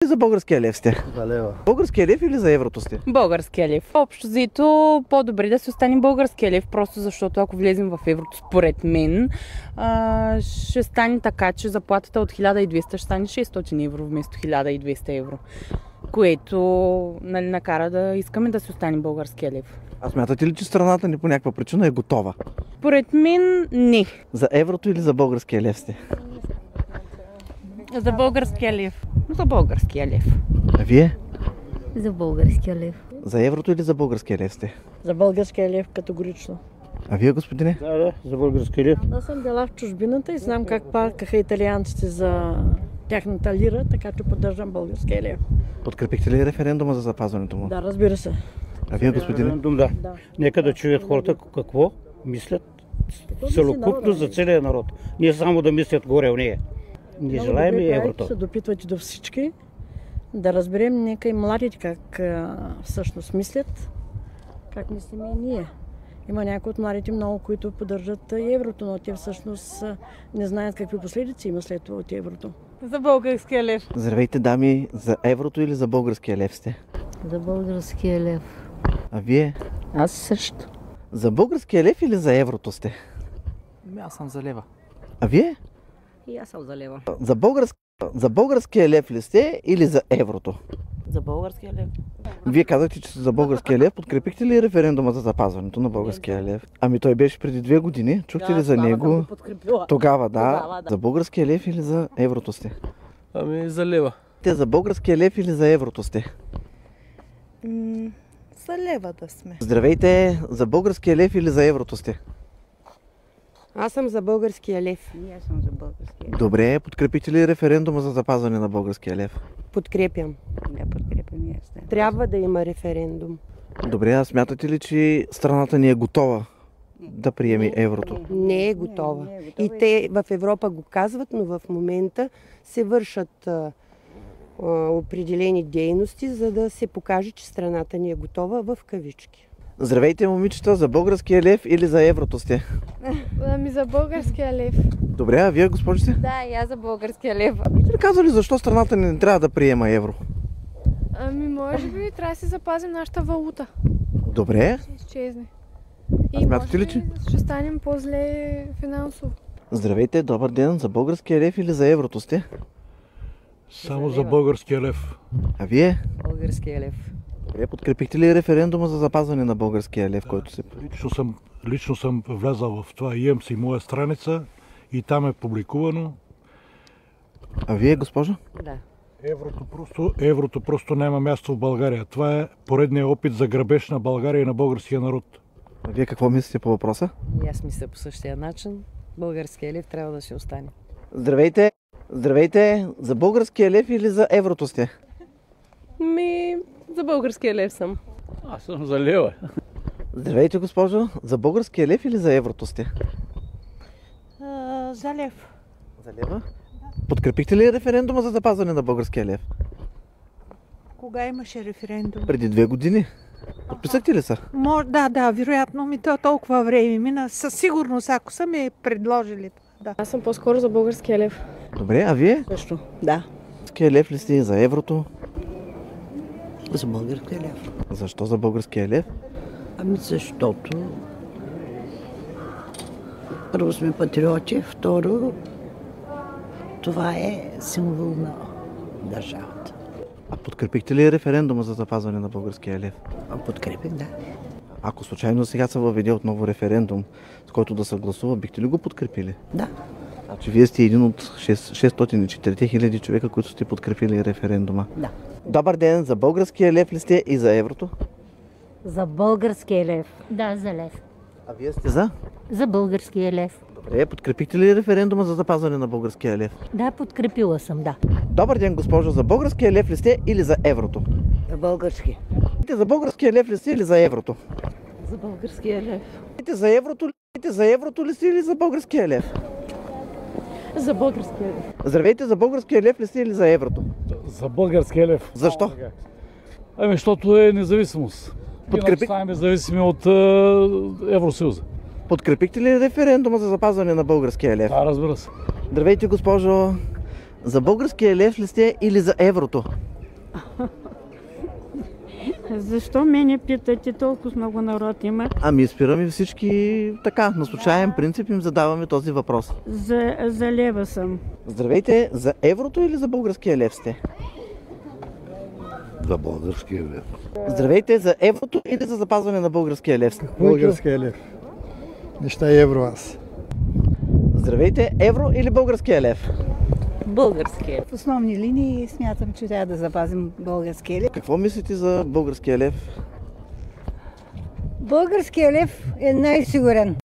За българския лев сте? За лева. Българския лев или за еврото сте? Българския лев. Общо взето по-добре да си остане българския лев, просто защото ако влезем в еврото, според мен, ще стане така, че заплатата от 1200 ще стане 600 евро вместо 1200 евро. Което накара да искаме да си остане българския лев. А смятате ли, че страната ни по някаква причина е готова? Според мен не. За еврото или за българския лев сте? За българския лев. За българския лев. А вие? За българския лев. За еврото или за българския лев сте? За българския лев категорично. А вие, господине? Да, за български лев. Аз съм била в чужбината и знам как плакаха италианците за тяхната лира, така че поддържам българския лев. Подкрепихте ли референдума за запазването му? Да, разбира се. А вие, господине? Референдум, да. Нека да чуят хората какво мислят целокупно за целия народ. Не само да мислят горе в нея. Не желаем и еврото. Се допитвате до всички, да разберем нека и младите как всъщност мислят, как мислим и ние. Има някои от младите много, които поддържат и еврото, но те всъщност не знаят какви последици има след това от еврото. За българския лев. Здравейте, дами, за еврото или за българския лев сте? За българския лев. А вие? Аз също. За българския лев или за еврото сте? Аз съм за лева. А вие? И аз съм за лева. За българския лев ли сте или за еврото? За българския лев. Вие казахте, че сте за българския лев. Подкрепихте ли референдума за запазването на българския лев? Ами той беше преди 2 години. Чухте ли за него? Тогава, да. За българския лев или за еврото сте? Ами за лева. Те за българския лев или за еврото сте? За лева да сме. Здравейте, за българския лев или за еврото сте? Аз съм за българския лев. И аз съм за българския лев. Добре, подкрепите ли референдума за запазване на българския лев? Подкрепям. Да, подкрепям и аз. Трябва да има референдум. Добре, а смятате ли, че страната ни е готова да приеме еврото? Не е готова. И те в Европа го казват, но в момента се вършат определени дейности, за да се покаже, че страната ни е готова в кавички. Здравейте, момичета, за българския лев или за еврото сте? Ами за българския лев. Добре, а вие, госпожо сте? Да, и аз за българския лев. Бихте ли казали защо страната ни не трябва да приема евро? Ами може би трябва да си запазим нашата валута. Добре. Ще изчезне. А смятате ли, че? Ще станем по-зле финансово. Здравейте, добър ден, за българския лев или за еврото сте? Само за българския лев. А вие? Българския лев. Добре, подкрепихте ли референдума за запазване на българския лев, който се... Лично съм влезал в това. Имам си моя страница и там е публикувано. А вие, госпожо? Да. Еврото просто няма място в България. Това е поредният опит за грабеж на България и на българския народ. А вие какво мислите по въпроса? И аз мисля по същия начин. Българския лев трябва да си остане. Здравейте! Здравейте! За българския лев или за еврото сте? За българския лев съм. Аз съм за лева. Здравейте, госпожо! За българския лев или за еврото сте? За лев. За лева? Подкрепихте ли референдума за запазване на българския лев? Кога имаше референдум? Преди 2 години. Подписахте ли са? Да, вероятно ми то толкова време мина. Със сигурност, ако са ми предложили. Да. Аз съм по-скоро за българския лев. Добре, а вие? Също, да. Българския лев ли сте за еврото? За българския лев. Защо за българския лев? Ами защото първо сме патриоти, второ това е символ на държавата. А подкрепихте ли референдума за запазване на българския лев? Подкрепих, да. Ако случайно сега се въведе отново референдум, с който да се гласува, бихте ли го подкрепили? Да. Значи вие сте един от 604 хиляди човека, които сте подкрепили референдума. Да. Добър ден, за българския лев ли сте и за еврото? За българския лев. Да, за лев. А вие сте за? За българския лев. Добре, подкрепихте ли референдума за запазване на българския лев? Да, подкрепила съм, да. Добър ден, госпожо, за българския лев ли сте или за еврото? За български. За българския лев ли сте или за еврото? За българския лев. За еврото ли сте или за българския лев? За българския лев. Здравейте, за българския лев ли сте или за еврото? За българския лев. Защо? Ами, защото е независимост. Иначе ставаме зависими от Евросъюза. Подкрепихте ли референдума за запазване на българския лев? Да, разбира се. Здравейте, госпожо. За българския лев ли сте или за еврото? Защо мене питате? Толкова много народ има. Ами спираме всички така, на случайен принцип им задаваме този въпрос. За лева съм. Здравейте, за еврото или за българския лев сте? За българския лев. Здравейте, за еврото или за запазване на българския лев? Българския лев. Неща евро аз. Здравейте, евро или българския лев? Българския. В основни линии смятам, че трябва да запазим българския лев. Какво мислите за българския лев? Българския лев е най-сигурен.